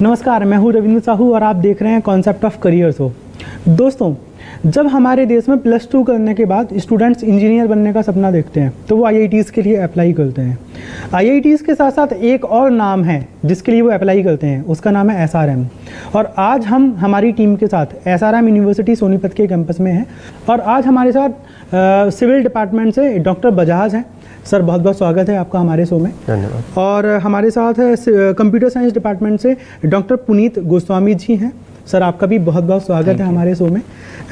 नमस्कार, मैं हूं रविंद्र साहू और आप देख रहे हैं कॉन्सेप्ट ऑफ करियर शो। दोस्तों, जब हमारे देश में +2 करने के बाद स्टूडेंट्स इंजीनियर बनने का सपना देखते हैं तो वो IITs के लिए अप्लाई करते हैं। IITs के साथ साथ एक और नाम है जिसके लिए वो अप्लाई करते हैं, उसका नाम है SRM। और आज हम हमारी टीम के साथ SRM यूनिवर्सिटी सोनीपत के कैंपस में हैं और आज हमारे साथ सिविल डिपार्टमेंट से डॉक्टर बजाज हैं। सर, बहुत बहुत स्वागत है आपका हमारे शो में। धन्यवाद। और हमारे साथ है कंप्यूटर साइंस डिपार्टमेंट से डॉक्टर पुनीत गोस्वामी जी हैं। सर, आपका भी बहुत बहुत स्वागत है हमारे शो में।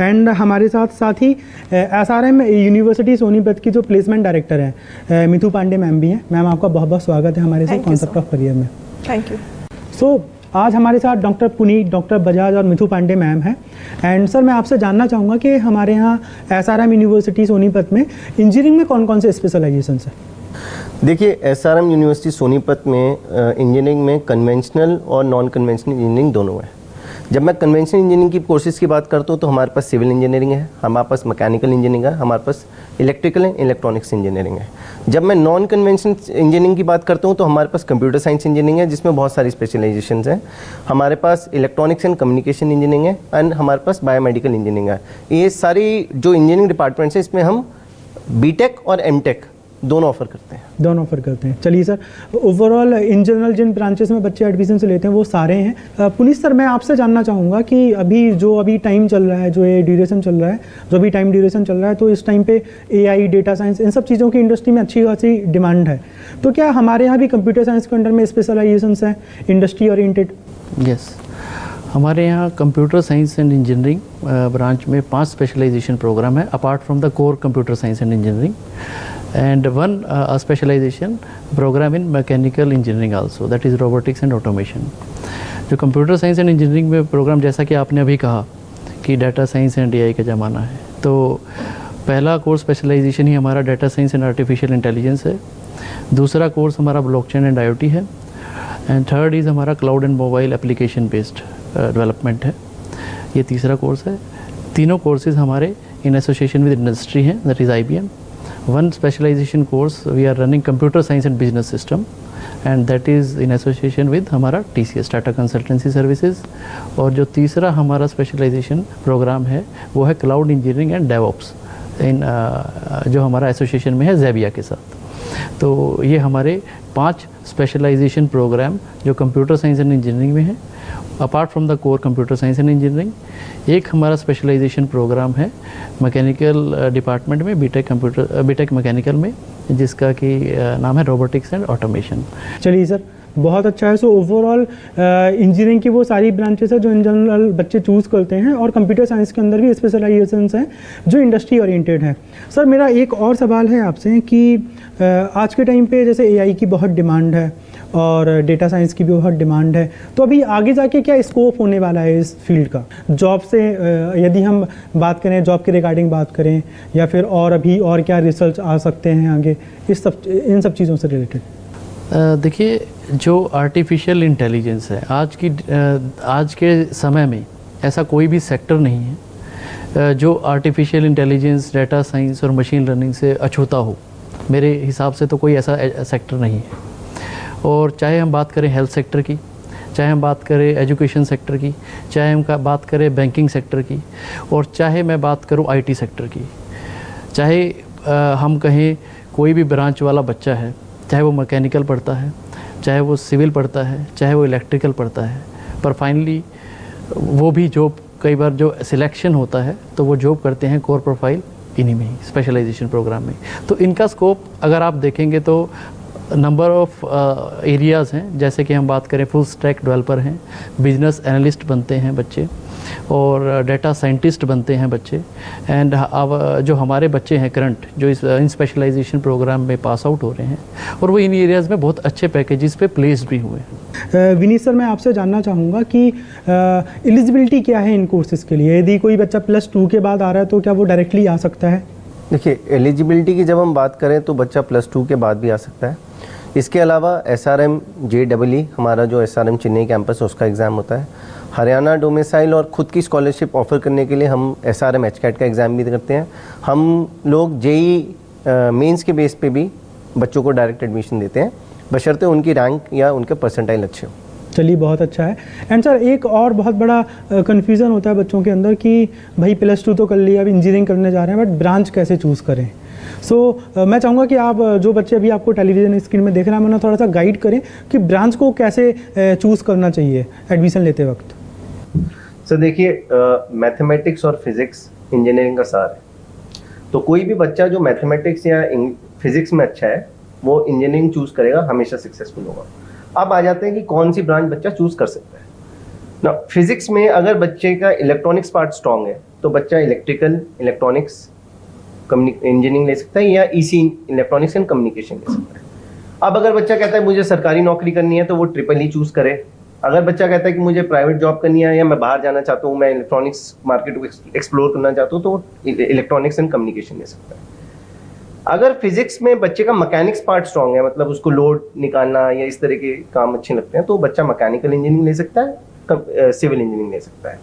एंड हमारे साथ ही SRM यूनिवर्सिटी सोनीपत की जो प्लेसमेंट डायरेक्टर हैं मिथु पांडे मैम भी हैं। मैम, आपका बहुत बहुत स्वागत है हमारे साथ कॉन्सेप्ट ऑफ करियर में। Thank you. सो आज हमारे साथ डॉक्टर पुनीत, डॉक्टर बजाज और मिथु पांडे मैम हैं। एंड सर, मैं आपसे जानना चाहूँगा कि हमारे यहाँ SRM यूनिवर्सिटी सोनीपत में इंजीनियरिंग में कौन कौन से स्पेशलाइजेशंस हैं? देखिए, SRM यूनिवर्सिटी सोनीपत में इंजीनियरिंग में कन्वेंशनल और नॉन कन्वेंशनल इंजीनियरिंग दोनों है। जब मैं कन्वेंशनल इंजीनियरिंग की कोर्सेज की बात करता हूँ तो हमारे पास सिविल इंजीनियरिंग है, हमारे पास मैकेनिकल इंजीनियरिंग है, हमारे पास इलेक्ट्रिकल एंड इलेक्ट्रॉनिक्स इंजीनियरिंग है। जब मैं नॉन कन्वेंशनल इंजीनियरिंग की बात करता हूँ तो हमारे पास कंप्यूटर साइंस इंजीनियरिंग है जिसमें बहुत सारी स्पेशलाइजेशंस हैं। हमारे पास इलेक्ट्रॉनिक्स एंड कम्युनिकेशन इंजीनियरिंग है एंड हमारे पास बायोमेडिकल इंजीनियरिंग है। ये सारी जो इंजीनियरिंग डिपार्टमेंट्स हैं इसमें हम BTech और MTech दोनों ऑफर करते हैं। दोनों ऑफर करते हैं। चलिए सर, ओवरऑल इन जनरल जिन ब्रांचेस में बच्चे एडमिशन से लेते हैं वो सारे हैं। पुनीत सर, मैं आपसे जानना चाहूँगा कि अभी टाइम चल रहा है, जो ये ड्यूरेशन चल रहा है, जो अभी टाइम ड्यूरेशन चल रहा है, तो इस टाइम पे AI, डेटा साइंस, इन सब चीज़ों की इंडस्ट्री में अच्छी खासी डिमांड है। तो क्या हमारे यहाँ भी कंप्यूटर साइंस के अंडर में स्पेशलाइजेशंस हैं इंडस्ट्री ओरिएंटेड? यस, हमारे यहाँ computer science and engineering branch में 5 स्पेशलाइजेशन प्रोग्राम है apart from the core computer science and engineering, and one specialization program in mechanical engineering also, that is robotics and automation। जो computer science and engineering में programme, जैसा कि आपने अभी कहा कि डाटा साइंस एंड AI का ज़माना है, तो पहला कोर्स स्पेशलाइजेशन ही हमारा data science and artificial intelligence है। दूसरा कोर्स हमारा ब्लॉकचेन एंड IoT है एंड थर्ड इज़ हमारा cloud and mobile application based development है। ये तीसरा कोर्स है। तीनों कोर्सेज हमारे इन एसोसिएशन विद इंडस्ट्री हैं, that is IBM। One specialization course we are running computer science and business system, and that is in association with हमारा TCS Tata consultancy services. और जो तीसरा हमारा स्पेशलाइजेशन प्रोग्राम है वो है क्लाउड इंजीनियरिंग एंड डेवऑप्स, इन जो हमारा एसोसिएशन में है ज़ेबिया के साथ। तो ये हमारे 5 स्पेशलाइजेशन प्रोग्राम जो कंप्यूटर साइंस एंड इंजीनियरिंग में है apart from the core computer science and engineering. एक हमारा स्पेशलाइजेशन प्रोग्राम है मैकेनिकल डिपार्टमेंट में, बीटेक मैकेनिकल में, जिसका कि नाम है रोबोटिक्स एंड ऑटोमेशन। चलिए सर, बहुत अच्छा है। सो ओवरऑल इंजीनियरिंग की वो सारी ब्रांचेस है जो इन जनरल बच्चे चूज़ करते हैं और कंप्यूटर साइंस के अंदर भी स्पेशलाइजेशंस हैं जो इंडस्ट्री ओरिएंटेड है। सर, मेरा एक और सवाल है आपसे कि आज के टाइम पे जैसे AI की बहुत डिमांड है और डेटा साइंस की भी बहुत डिमांड है, तो अभी आगे जाके क्या स्कोप होने वाला है इस फील्ड का जॉब से? यदि हम बात करें जॉब के रिगार्डिंग बात करें, या फिर और अभी और क्या रिसर्च आ सकते हैं आगे इन सब चीज़ों से रिलेटेड? देखिए, जो आर्टिफिशियल इंटेलिजेंस है आज के समय में ऐसा कोई भी सेक्टर नहीं है जो आर्टिफिशियल इंटेलिजेंस, डाटा साइंस और मशीन लर्निंग से अछूता हो। मेरे हिसाब से तो कोई ऐसा सेक्टर नहीं है। और चाहे हम बात करें हेल्थ सेक्टर की, चाहे हम बात करें एजुकेशन सेक्टर की, चाहे हम बात करें बैंकिंग सेक्टर की, और चाहे मैं बात करूं IT सेक्टर की, चाहे हम कहें कोई भी ब्रांच वाला बच्चा है, चाहे वो मैकेनिकल पढ़ता है, चाहे वो सिविल पढ़ता है, चाहे वो इलेक्ट्रिकल पढ़ता है, पर फाइनली वो भी जॉब, कई बार जो सिलेक्शन होता है तो वो जॉब करते हैं कोर प्रोफाइल इन्हीं में ही, स्पेशलाइजेशन प्रोग्राम में। तो इनका स्कोप अगर आप देखेंगे तो नंबर ऑफ एरियाज़ हैं। जैसे कि हम बात करें फुल स्टैक डेवलपर हैं, बिजनेस एनालिस्ट बनते हैं बच्चे, और डाटा साइंटिस्ट बनते हैं बच्चे। एंड जो हमारे बच्चे हैं करंट जो इन स्पेशलाइजेशन प्रोग्राम में पास आउट हो रहे हैं, और वो इन एरियाज़ में बहुत अच्छे पैकेजेस पे प्लेस्ड भी हुए हैं। विनीत सर, मैं आपसे जानना चाहूँगा कि एलिजिबिलिटी क्या है इन कोर्सेज़ के लिए? यदि कोई बच्चा +2 के बाद आ रहा है तो क्या वो डायरेक्टली आ सकता है? देखिए, एलिजिबिलिटी की जब हम बात करें तो बच्चा +2 के बाद भी आ सकता है। इसके अलावा SRM JEE, हमारा जो SRM चेन्नई कैंपस है उसका एग्ज़ाम होता है। हरियाणा डोमिसाइल और ख़ुद की स्कॉलरशिप ऑफ़र करने के लिए हम SRM HCAT का एग्ज़ाम भी करते हैं। हम लोग JEE मेंस के बेस पे भी बच्चों को डायरेक्ट एडमिशन देते हैं, बशर्ते उनकी रैंक या उनके परसेंटाइल अच्छे हो। चलिए बहुत अच्छा है। एंड सर एक और बहुत बड़ा कन्फ्यूज़न होता है बच्चों के अंदर कि भाई +2 तो कर लिया, अब इंजीनियरिंग करने जा रहे हैं, बट ब्रांच कैसे चूज़ करें। मैं चाहूँगा कि आप जो बच्चे अभी आपको टेलीविज़न स्क्रीन में देख रहे हैं, उन्हें थोड़ा सा गाइड करें कि ब्रांच को कैसे चूज़ करना चाहिए एडमिशन लेते वक्त। सर देखिए, मैथमेटिक्स और फिजिक्स इंजीनियरिंग का सार है। तो कोई भी बच्चा जो मैथमेटिक्स या फिजिक्स में अच्छा है वो इंजीनियरिंग चूज़ करेगा, हमेशा सक्सेसफुल होगा। अब आ जाते हैं कि कौन सी ब्रांच बच्चा चूज़ कर सकता है ना। फिजिक्स में अगर बच्चे का इलेक्ट्रॉनिक्स पार्ट स्ट्रांग है तो बच्चा इलेक्ट्रिकल, इलेक्ट्रॉनिक्स इंजीनियरिंग ले सकता है, या ईसी इलेक्ट्रॉनिक्स एंड कम्युनिकेशन ले सकता है। अब अगर बच्चा कहता है मुझे सरकारी नौकरी करनी है तो वो ट्रिपल ई चूज़ करे। अगर बच्चा कहता है कि मुझे प्राइवेट जॉब करनी है या मैं बाहर जाना चाहता हूँ, मैं इलेक्ट्रॉनिक्स मार्केट को एक्सप्लोर करना चाहता हूँ, तो वो इलेक्ट्रॉनिक्स एंड कम्युनिकेशन ले सकता है। अगर फिजिक्स में बच्चे का मैकेनिक्स पार्ट स्ट्रांग है, मतलब उसको लोड निकालना या इस तरह के काम अच्छे लगते हैं, तो बच्चा मैकेनिकल इंजीनियरिंग ले सकता है, सिविल इंजीनियरिंग ले सकता है।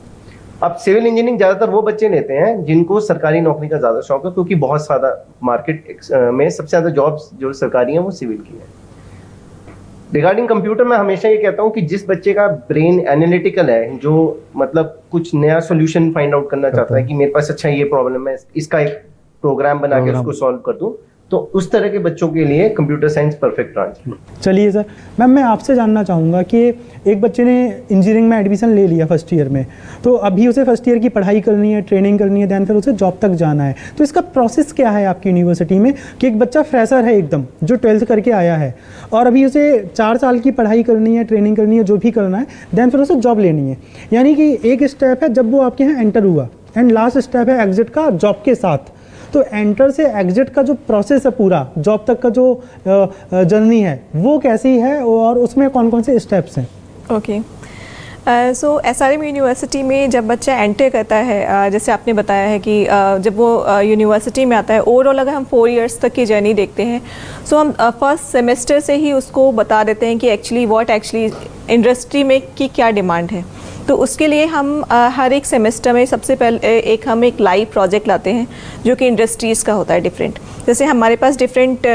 अब सिविल इंजीनियरिंग ज़्यादातर वो बच्चे लेते हैं जिनको सरकारी नौकरी का ज़्यादा शौक है, क्योंकि बहुत ज़्यादा मार्केट में सबसे ज़्यादा जॉब्स जो सरकारी हैं वो सिविल की है। रिगार्डिंग कंप्यूटर मैं हमेशा ये कहता हूँ कि जिस बच्चे का ब्रेन एनालिटिकल है, जो मतलब कुछ नया सोल्यूशन फाइंड आउट करना चाहता है कि मेरे पास अच्छा ये प्रॉब्लम है, इसका एक प्रोग्राम बना के उसको सॉल्व कर दूं, तो उस तरह के बच्चों के लिए कंप्यूटर साइंस परफेक्ट ब्रांच है। चलिए सर, मैम मैं आपसे जानना चाहूँगा कि एक बच्चे ने इंजीनियरिंग में एडमिशन ले लिया फर्स्ट ईयर में, तो अभी उसे फर्स्ट ईयर की पढ़ाई करनी है, ट्रेनिंग करनी है, दैन फिर उसे जॉब तक जाना है, तो इसका प्रोसेस क्या है आपकी यूनिवर्सिटी में कि एक बच्चा फ्रेशर है एकदम, जो 12th करके आया है और अभी उसे 4 साल की पढ़ाई करनी है, ट्रेनिंग करनी है, जो भी करना है, दैन फिर उसे जॉब लेनी है। यानी कि एक स्टेप है जब वो आपके यहाँ एंटर हुआ एंड लास्ट स्टेप है एग्जिट का जॉब के साथ। तो एंटर से एग्जिट का जो प्रोसेस है पूरा जॉब तक का जो जर्नी है वो कैसी है और उसमें कौन कौन से स्टेप्स हैं? ओके, सो SRM यूनिवर्सिटी में जब बच्चा एंटर करता है, जैसे आपने बताया है कि जब वो यूनिवर्सिटी में आता है, ओवरऑल अगर हम 4 इयर्स तक की जर्नी देखते हैं, सो हम फर्स्ट सेमेस्टर से ही उसको बता देते हैं कि एक्चुअली इंडस्ट्री में की क्या डिमांड है। तो उसके लिए हम हर एक सेमेस्टर में सबसे पहले हम एक लाइव प्रोजेक्ट लाते हैं जो कि इंडस्ट्रीज़ का होता है डिफरेंट। जैसे हमारे पास डिफरेंट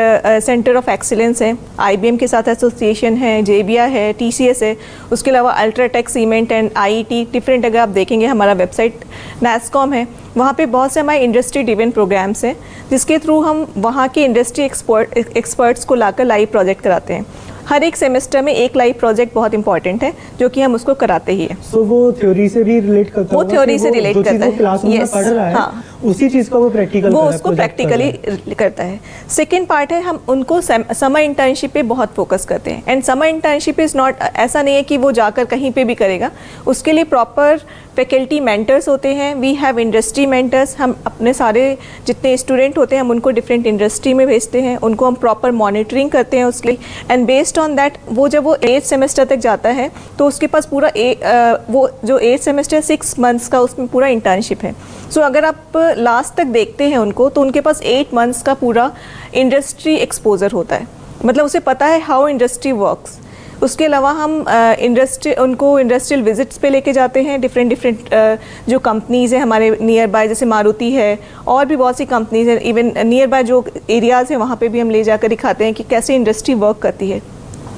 सेंटर ऑफ एक्सीलेंस है, IBM के साथ एसोसिएशन है, JBI है, TCS है, उसके अलावा UltraTech, cement and IET different. अगर आप देखेंगे हमारा वेबसाइट NASSCOM है, वहाँ पे बहुत से हमारे इंडस्ट्री ड्रिवन प्रोग्राम्स हैं जिसके थ्रू हम वहाँ के इंडस्ट्री एक्सपर्ट्स को लाकर लाइव प्रोजेक्ट कराते हैं। हर एक सेमेस्टर में एक लाइव प्रोजेक्ट बहुत इंपॉर्टेंट है जो कि हम उसको कराते ही है। So, वो थ्योरी से भी रिलेट करता है, वो थ्योरी से रिलेट करता है, क्लासरूम में पढ़ रहा है, हाँ, उसी चीज़ का वो प्रैक्टिकल वो उसको प्रैक्टिकली करता है। सेकेंड पार्ट है हम उनको समर इंटर्नशिप पे बहुत फोकस करते हैं। And summer internship is not, ऐसा नहीं है कि वो जाकर कहीं पे भी करेगा, उसके लिए प्रॉपर फैकल्टी मेंटर्स होते हैं। We have industry mentors. हम अपने सारे जितने स्टूडेंट होते हैं हम उनको डिफरेंट इंडस्ट्री में भेजते हैं, उनको हम प्रॉपर मॉनिटरिंग करते हैं उसके लिए। एंड बेस्ड ऑन दैट वो जब वो 8th सेमेस्टर तक जाता है तो उसके पास पूरा वो जो 8th सेमेस्टर 6 मंथ्स का उसमें पूरा इंटर्नशिप है। सो अगर आप लास्ट तक देखते हैं उनको तो उनके पास 8 मंथ्स का पूरा इंडस्ट्री एक्सपोजर होता है, मतलब उसे पता है हाउ इंडस्ट्री वर्क्स। उसके अलावा हम उनको इंडस्ट्रियल विजिट्स पे लेके जाते हैं। डिफरेंट जो कंपनीज़ हैं हमारे नियर बाय, जैसे मारुति है और भी बहुत सी कंपनीज़ हैं, इवन नियर बाय जो एरियाज़ हैं वहाँ पे भी हम ले जाकर दिखाते हैं कि कैसे इंडस्ट्री वर्क करती है,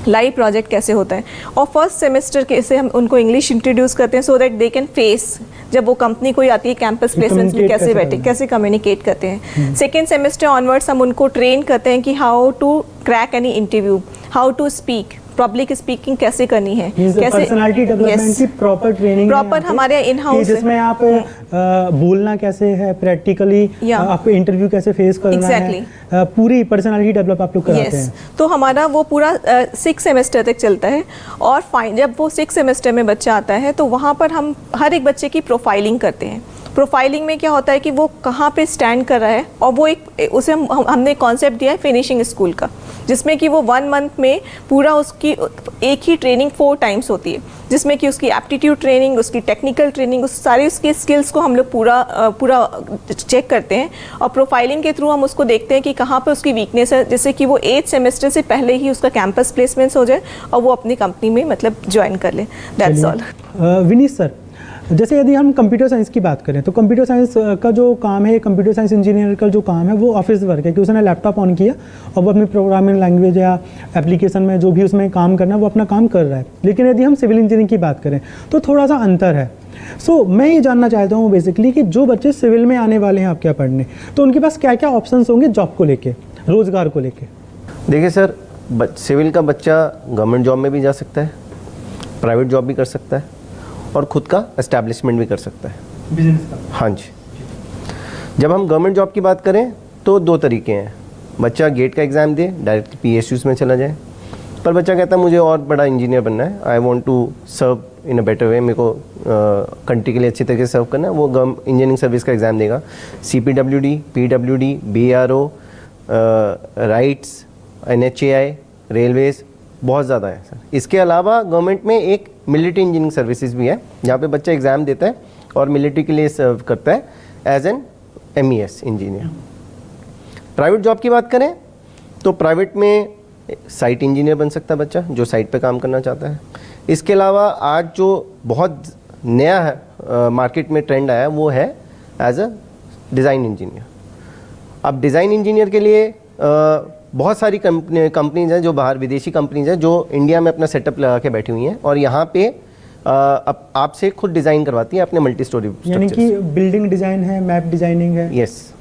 लाइव प्रोजेक्ट कैसे होता है। और फर्स्ट सेमेस्टर के से हम उनको इंग्लिश इंट्रोड्यूस करते हैं so that they can face, जब वो कंपनी कोई आती है कैंपस प्लेसमेंट्स में कैसे बैठे, कैसे कम्युनिकेट करते हैं। सेकेंड सेमेस्टर ऑनवर्ड्स हम उनको ट्रेन करते हैं कि how to crack any interview, how to speak, public speaking कैसे करनी है, कैसे पर्सनालिटी डेवलपमेंट की प्रॉपर ट्रेनिंग, प्रॉपर हमारे इन हाउस जिसमें आप बोलना कैसे है, प्रैक्टिकली आपको इंटरव्यू कैसे फेस करना है, पूरी पर्सनालिटी डेवलप आप लोग कराते हैं। तो हमारा वो पूरा 6 सेमेस्टर तक चलता है। और जब वो 6 सेमेस्टर में बच्चा आता है तो वहाँ पर हम हर एक बच्चे की प्रोफाइलिंग करते हैं। प्रोफाइलिंग में क्या होता है कि वो कहाँ पे स्टैंड कर रहा है, और वो उसे हमने कॉन्सेप्ट दिया है फिनिशिंग स्कूल का, जिसमें कि वो 1 मंथ में पूरा उसकी एक ही ट्रेनिंग 4 टाइम्स होती है, जिसमें कि उसकी एप्टीट्यूड ट्रेनिंग, उसकी टेक्निकल ट्रेनिंग, उस सारी उसकी स्किल्स को हम लोग पूरा चेक करते हैं। और प्रोफाइलिंग के थ्रू हम उसको देखते हैं कि कहाँ पे उसकी वीकनेस है, जैसे कि वो 8th सेमेस्टर से पहले ही उसका कैंपस प्लेसमेंट्स हो जाए और वो अपनी कंपनी में मतलब ज्वाइन कर ले। That's all. विनीत सर, जैसे यदि हम कंप्यूटर साइंस की बात करें तो कंप्यूटर साइंस का जो काम है, कंप्यूटर साइंस इंजीनियर का जो काम है वो ऑफिस वर्क है कि उसने लैपटॉप ऑन किया और वो अपनी प्रोग्रामिंग लैंग्वेज या एप्लीकेशन में जो भी उसमें काम करना है वो अपना काम कर रहा है। लेकिन यदि हम सिविल इंजीनियरिंग की बात करें तो थोड़ा सा अंतर है। मैं ये जानना चाहता हूँ बेसिकली कि जो बच्चे सिविल में आने वाले हैं आपके यहाँ पढ़ने, तो उनके पास क्या क्या ऑप्शंस होंगे जॉब को लेके, रोजगार को लेके? देखिए सर, सिविल का बच्चा गवर्नमेंट जॉब में भी जा सकता है, प्राइवेट जॉब भी कर सकता है और ख़ुद का एस्टैब्लिशमेंट भी कर सकता है, बिजनेस का। हाँ जी। जब हम गवर्नमेंट जॉब की बात करें तो दो तरीके हैं। बच्चा गेट का एग्ज़ाम दे, डायरेक्ट PSUs में चला जाए, पर बच्चा कहता है मुझे और बड़ा इंजीनियर बनना है, I want to serve in a better way, मेरे को कंट्री के लिए अच्छी तरीके से सर्व करना है, वो इंजीनियरिंग सर्विस का एग्ज़ाम देगा। CPWD, PWD, BRO, rights, NHAI, Railways, बहुत ज़्यादा है सर। इसके अलावा गवर्नमेंट में एक मिलिट्री इंजीनियरिंग सर्विसेज भी है जहाँ पे बच्चा एग्ज़ाम देता है और मिलिट्री के लिए सर्व करता है as an MES engineer. Private job की बात करें तो प्राइवेट में साइट इंजीनियर बन सकता है बच्चा जो साइट पे काम करना चाहता है। इसके अलावा आज जो बहुत नया है मार्केट में ट्रेंड आया वो है एज अ डिज़ाइन इंजीनियर। अब डिज़ाइन इंजीनियर के लिए बहुत सारी कंपनीज हैं जो बाहर, विदेशी कंपनीज हैं जो इंडिया में अपना सेटअप लगा के बैठी हुई हैं और यहाँ पे आपसे खुद डिज़ाइन करवाती हैं अपने मल्टी स्टोरी। यानी कि बिल्डिंग डिज़ाइन है, मैप डिज़ाइनिंग है? यस।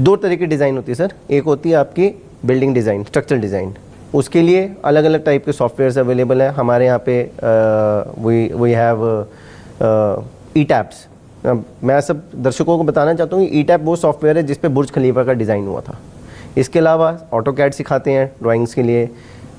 दो तरह की डिज़ाइन होती है सर। एक होती है आपकी बिल्डिंग डिज़ाइन, स्ट्रक्चरल डिज़ाइन, उसके लिए अलग अलग टाइप के सॉफ्टवेयर्स अवेलेबल हैं हमारे यहाँ पे। We have ETABS। मैं सब दर्शकों को बताना चाहता हूँ कि ETAB वो सॉफ्टवेयर है जिस पे बुर्ज खलीफा का डिज़ाइन हुआ था। इसके अलावा AutoCAD सिखाते हैं ड्राइंग्स के लिए,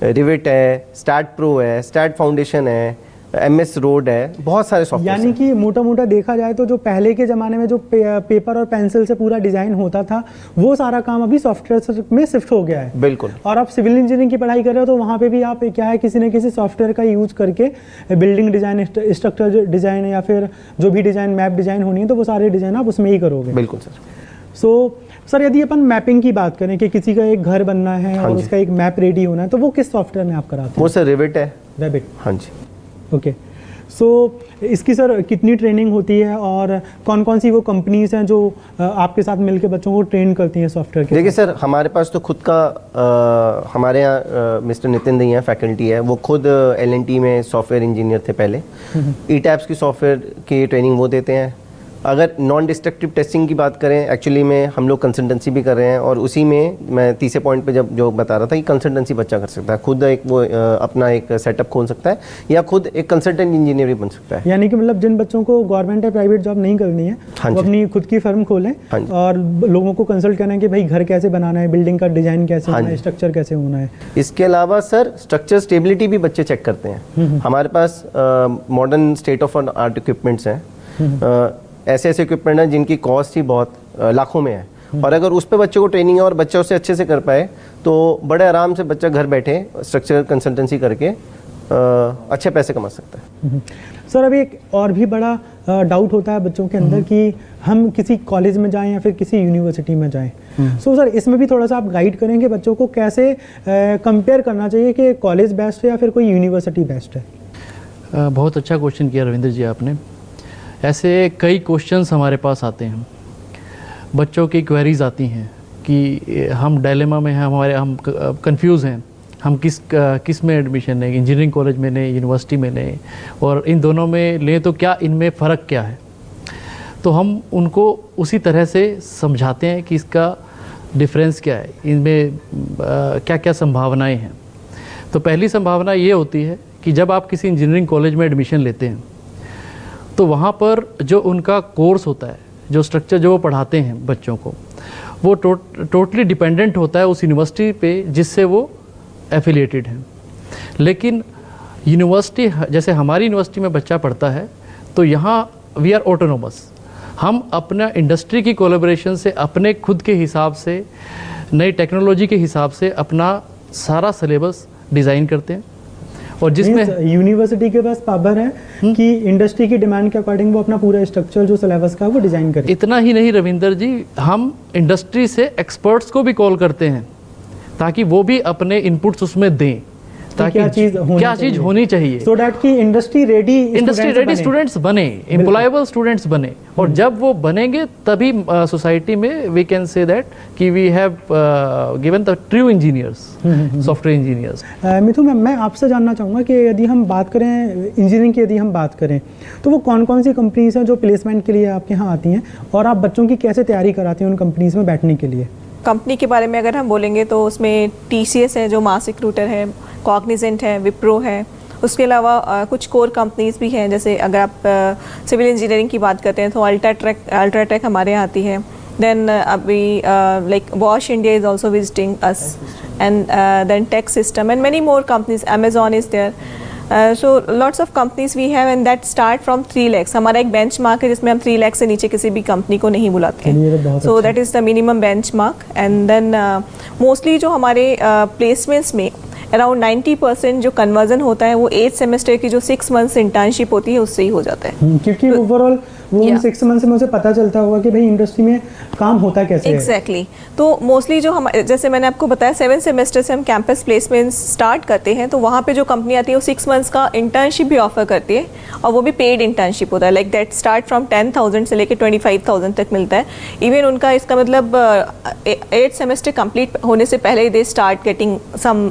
रिविट है, स्टैट प्रो है, स्टैट फाउंडेशन है, MS रोड है, बहुत सारे सॉफ्टवेयर। यानी कि मोटा मोटा देखा जाए तो जो पहले के ज़माने में जो पेपर और पेंसिल से पूरा डिज़ाइन होता था वो सारा काम अभी सॉफ्टवेयर में शिफ्ट हो गया है। बिल्कुल। और आप सिविल इंजीनियरिंग की पढ़ाई कर रहे हो तो वहाँ पे भी आप क्या है, किसी न किसी सॉफ्टवेयर का यूज करके बिल्डिंग डिज़ाइन, स्ट्रक्चर डिज़ाइन या फिर जो भी डिज़ाइन, मैप डिज़ाइन होनी है तो वो सारे डिज़ाइन आप उसमें ही करोगे। बिल्कुल सर। सर यदि अपन मैपिंग की बात करें कि किसी का एक घर बनना है और उसका एक मैप रेडी होना है तो वो किस सॉफ्टवेयर में आप कराते हैं? वो सर रिविट है। रेविट। हाँ जी। ओके। इसकी सर कितनी ट्रेनिंग होती है और कौन कौन सी वो कंपनीज हैं जो आपके साथ मिलकर बच्चों को ट्रेन करती हैं सॉफ्टवेयर के? देखिए सर, हमारे पास तो खुद का हमारे यहाँ मिस्टर नितिन दहिया फैकल्टी है, वो खुद L&T में सॉफ्टवेयर इंजीनियर थे पहले। ETABS की सॉफ्टवेयर की ट्रेनिंग वो देते हैं। अगर नॉन डिस्ट्रक्टिव टेस्टिंग की बात करें, एक्चुअली में हम लोग कंसल्टेंसी भी कर रहे हैं और उसी में मैं तीसरे पॉइंट पे जब जो बता रहा था कि कंसल्टेंसी बच्चा कर सकता है, खुद एक वो अपना एक सेटअप खोल सकता है या खुद एक कंसल्टेंट इंजीनियर भी बन सकता है। यानी कि मतलब जिन बच्चों को गवर्नमेंट या प्राइवेट जॉब नहीं करनी है वो अपनी खुद की फर्म खोलें और लोगों को कंसल्ट करें कि भाई घर कैसे बनाना है, बिल्डिंग का डिजाइन कैसे होना है, स्ट्रक्चर कैसे होना है। इसके अलावा सर स्ट्रक्चर स्टेबिलिटी भी बच्चे चेक करते हैं। हमारे पास modern state of art equipments हैं, ऐसे ऐसे इक्विपमेंट हैं जिनकी कॉस्ट ही बहुत लाखों में है और अगर उस पर बच्चे को ट्रेनिंग है और बच्चा उसे अच्छे से कर पाए तो बड़े आराम से बच्चा घर बैठे स्ट्रक्चरल कंसल्टेंसी करके अच्छे पैसे कमा सकता है। सर अभी एक और भी बड़ा डाउट होता है बच्चों के अंदर कि हम किसी कॉलेज में जाएं या फिर किसी यूनिवर्सिटी में जाएं। सर इसमें भी थोड़ा सा आप गाइड करेंगे बच्चों को कैसे कंपेयर करना चाहिए कि कॉलेज बेस्ट है या फिर कोई यूनिवर्सिटी बेस्ट है? बहुत अच्छा क्वेश्चन किया रविंद्र जी आपने। ऐसे कई क्वेश्चंस हमारे पास आते हैं, बच्चों की क्वेरीज आती हैं कि हम डायलेमा में हैं, हम कंफ्यूज हैं, हम किस में एडमिशन लें, इंजीनियरिंग कॉलेज में लें, यूनिवर्सिटी में लें, और इन दोनों में लें तो क्या इनमें फ़र्क क्या है। तो हम उनको उसी तरह से समझाते हैं कि इसका डिफरेंस क्या है, इनमें क्या क्या संभावनाएं हैं। तो पहली संभावना ये होती है कि जब आप किसी इंजीनियरिंग कॉलेज में एडमिशन लेते हैं तो वहाँ पर जो उनका कोर्स होता है, जो स्ट्रक्चर जो वो पढ़ाते हैं बच्चों को, वो टोटली डिपेंडेंट होता है उस यूनिवर्सिटी पे जिससे वो एफिलिएटेड हैं। लेकिन यूनिवर्सिटी, जैसे हमारी यूनिवर्सिटी में बच्चा पढ़ता है तो यहाँ वी आर ऑटोनोमस, हम अपना इंडस्ट्री की कोलैबोरेशन से अपने खुद के हिसाब से, नई टेक्नोलॉजी के हिसाब से अपना सारा सिलेबस डिज़ाइन करते हैं और जिसमें यूनिवर्सिटी के पास पावर है कि इंडस्ट्री की डिमांड के अकॉर्डिंग वो अपना पूरा स्ट्रक्चर जो सिलेबस का वो डिजाइन करे। इतना ही नहीं रविंदर जी, हम इंडस्ट्री से एक्सपर्ट्स को भी कॉल करते हैं ताकि वो भी अपने इनपुट्स उसमें दें ताकि क्या चीज होनी चाहिए, सो दैट कि इंडस्ट्री रेडी स्टूडेंट्स बने, एम्प्लॉयबल स्टूडेंट्स बने, और जब वो बनेंगे तभी सोसाइटी में वी कैन से दैट कि we have given the true engineers, software engineers. Mithu ma'am, मैं आपसे जानना चाहूँगा कि यदि हम बात करें इंजीनियरिंग की, यदि हम बात करें तो वो कौन कौन सी कंपनीज हैं जो प्लेसमेंट के लिए आपके यहाँ आती हैं, और आप बच्चों की कैसे तैयारी कराती हैं उन कंपनीज में बैठने के लिए? कंपनी के बारे में अगर हम बोलेंगे तो उसमें TCS है जो मास रिक्रूटर है, कॉग्निजेंट है, विप्रो है, उसके अलावा कुछ कोर कंपनीज भी हैं, जैसे अगर आप सिविल इंजीनियरिंग की बात करते हैं तो अल्ट्राटेक हमारे यहाँ आती है। देन अभी like Bosch India is also visiting us, and then tech system and many more companies, Amazon is there. So lots of companies we have and that start from 3 lakhs। हमारा एक bench mark है जिसमें हम 3 lakhs से नीचे किसी भी company को नहीं बुलाते हैं, so that is the minimum bench mark. And then mostly जो हमारे प्लेसमेंट्स में अराउंड 90% जो कन्वर्जन होता है वो 8 सेमेस्टर की जो 6 months इंटर्नशिप होती है उससे ही हो जाता है, क्योंकि ओवरऑल वो 6 मंथ में उसे पता चलता होगा कि भाई इंडस्ट्री में काम होता कैसे है। एग्जैक्टली। तो मोस्टली जो हम, जैसे मैंने आपको बताया 7 सेमेस्टर से हम कैंपस प्लेसमेंट स्टार्ट करते हैं, तो वहाँ पे जो कंपनी आती है वो 6 months का इंटर्नशिप भी ऑफर करती है, और वो भी पेड इंटर्नशिप होता है, लाइक दैट स्टार्ट फ्रॉम 10,000 से लेकर 25,000 तक मिलता है। इवन उनका इसका मतलब 8 सेमेस्टर कंप्लीट होने से पहले they start getting some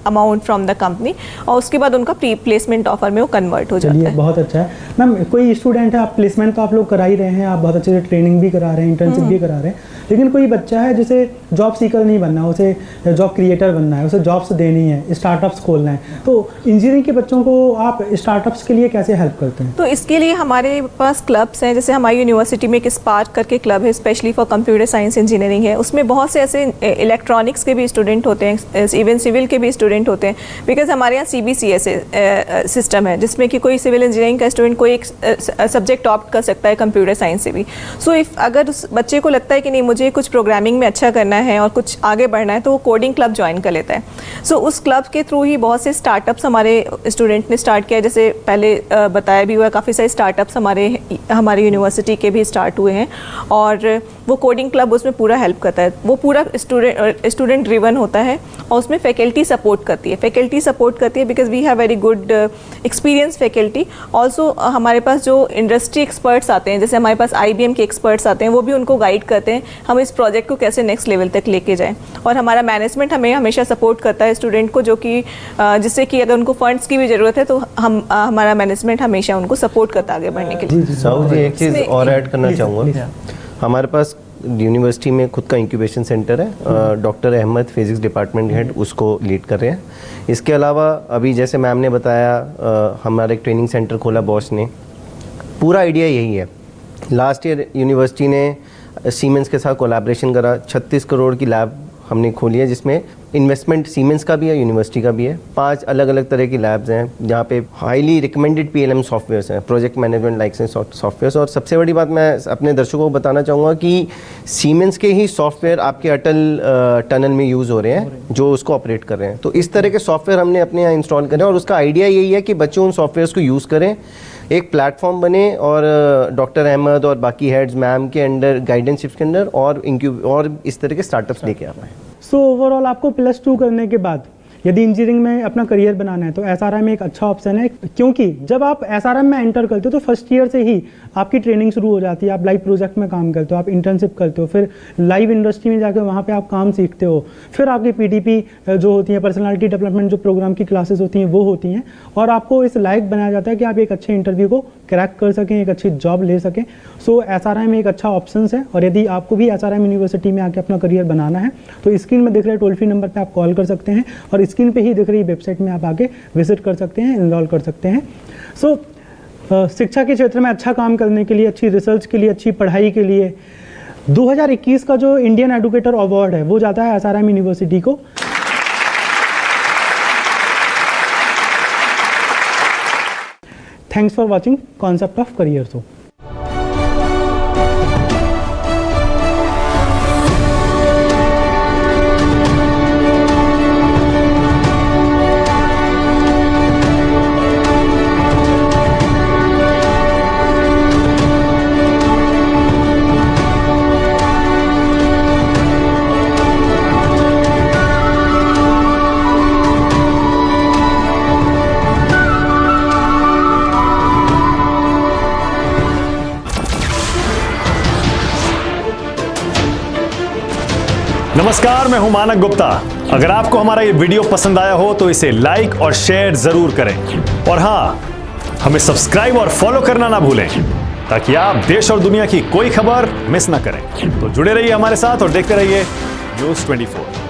amount from the company, और उसके बाद उनका प्री प्लेसमेंट ऑफर में वो कन्वर्ट हो जाता है। बहुत अच्छा है मैम। कोई स्टूडेंट है, आप प्लेसमेंट तो आप लोग करा ही रहे हैं, आप बहुत अच्छे से ट्रेनिंग भी करा रहे हैं, इंटर्नशिप भी करा रहे हैं, लेकिन कोई बच्चा है जिसे जॉब सीकर नहीं बनना, उसे जॉब क्रिएटर बनना है, उसे जॉब्स देनी है, स्टार्टअप्स खोलना है, तो इंजीनियरिंग के बच्चों को आप स्टार्टअप्स के लिए कैसे हेल्प करते हैं? तो इसके लिए हमारे पास क्लब्स हैं, जैसे हमारी यूनिवर्सिटी में एक स्पार्क करके क्लब है specially for computer science engineering है। उसमें बहुत से ऐसे इलेक्ट्रॉनिक्स के भी स्टूडेंट होते हैं, इवन सिविल के भी स्टूडेंट होते हैं, बिकॉज हमारे यहाँ CBCS सिस्टम है जिसमें कि कोई सिविल इंजीनियरिंग का स्टूडेंट कोई एक सब्जेक्ट ऑप्ट कर सकता है कंप्यूटर साइंस से भी। सो इफ अगर उस बच्चे को लगता है कि नहीं मुझे कुछ प्रोग्रामिंग में अच्छा करना है और कुछ आगे बढ़ना है, तो वो कोडिंग क्लब ज्वाइन कर लेता है। सो उस क्लब के थ्रू ही बहुत से स्टार्टअप्स हमारे स्टूडेंट ने स्टार्ट किया, जैसे पहले बताया भी हुआ, काफ़ी सारे स्टार्टअप्स हमारे यूनिवर्सिटी के भी स्टार्ट हुए हैं, और वो कोडिंग क्लब उसमें पूरा हेल्प करता है। वो पूरा स्टूडेंट ड्रिवन होता है, और उसमें फैकल्टी सपोर्ट करती है, because we have very good experience faculty. Also हमारे पास जो इंडस्ट्री एक्सपर्ट्स आते हैं, जैसे हमारे पास IBM के एक्सपर्ट्स आते हैं, वो भी उनको गाइड करते हैं हम इस प्रोजेक्ट को कैसे नेक्स्ट लेवल तक लेके जाएं। और हमारा मैनेजमेंट हमें हमेशा सपोर्ट करता है स्टूडेंट को, जो कि जिससे कि अगर उनको फंड्स की भी ज़रूरत है तो हमारा मैनेजमेंट हमेशा उनको सपोर्ट करता है आगे बढ़ने के लिए। साहू जी, एक चीज़ और ऐड करना चाहूँगा, हमारे पास यूनिवर्सिटी में खुद का इंक्यूबेशन सेंटर है, doctor Ahmed physics department head उसको लीड कर रहे हैं। इसके अलावा अभी जैसे मैम ने बताया, हमारा एक ट्रेनिंग सेंटर खोला बॉस ने। पूरा आइडिया यही है, लास्ट ईयर यूनिवर्सिटी ने सीमेंस के साथ कोलैबोरेशन करा, 36 करोड़ की लैब हमने खोली है, जिसमें इन्वेस्टमेंट सीमेंस का भी है, यूनिवर्सिटी का भी है। 5 अलग अलग तरह की लैब्स हैं जहाँ पे हाईली रिकमेंडेड PLM सॉफ्टवेयर्स हैं, प्रोजेक्ट मैनेजमेंट लाइसेंस सॉफ्टवेयर्स। और सबसे बड़ी बात मैं अपने दर्शकों को बताना चाहूँगा कि सीमेंस के ही सॉफ्टवेयर आपके अटल टनल में यूज़ हो रहे हैं, जो उसको ऑपरेट कर रहे हैं। तो इस तरह के सॉफ्टवेयर हमने अपने यहाँ इंस्टॉल करें, और उसका आइडिया यही है कि बच्चे उन सॉफ्टवेयर्स को यूज़ करें, एक प्लेटफॉर्म बने, और डॉक्टर अहमद और बाकी हेड्स मैम के अंडर गाइडेंस के अंदर और इस तरह के स्टार्टअप्स लेके आ पाए। सो ओवरऑल आपको +2 करने के बाद यदि इंजीनियरिंग में अपना करियर बनाना है तो SRM एक अच्छा ऑप्शन है, क्योंकि जब आप SRM में एंटर करते हो तो फर्स्ट ईयर से ही आपकी ट्रेनिंग शुरू हो जाती है। आप लाइव प्रोजेक्ट में काम करते हो, आप इंटर्नशिप करते हो, फिर लाइव इंडस्ट्री में जाकर वहाँ पे आप काम सीखते हो, फिर आपकी PDP जो होती है, पर्सनालिटी डेवलपमेंट जो प्रोग्राम की क्लासेस होती हैं वो होती हैं, और आपको इस लायक बनाया जाता है कि आप एक अच्छे इंटरव्यू को क्रैक कर सकें, एक अच्छी जॉब ले सकें। सो SRM एक अच्छा ऑप्शन है, और यदि आपको भी SRM यूनिवर्सिटी में आके अपना करियर बनाना है तो स्क्रीन में दिख रहे टोल फ्री नंबर पर आप कॉल कर सकते हैं, और स्क्रीन पे ही दिख रही वेबसाइट में आप आके विजिट कर सकते हैं, इनरोल कर सकते हैं। सो शिक्षा के क्षेत्र में अच्छा काम करने के लिए, अच्छी रिसर्च के लिए, अच्छी पढ़ाई के लिए 2021 का जो इंडियन एडुकेटर अवार्ड है वो जाता है SRM यूनिवर्सिटी को। Thanks for watching concept of career show. नमस्कार, मैं हूं मानक गुप्ता। अगर आपको हमारा ये वीडियो पसंद आया हो तो इसे लाइक और शेयर जरूर करें, और हाँ, हमें सब्सक्राइब और फॉलो करना ना भूलें ताकि आप देश और दुनिया की कोई खबर मिस ना करें। तो जुड़े रहिए हमारे साथ और देखते रहिए न्यूज़ 24।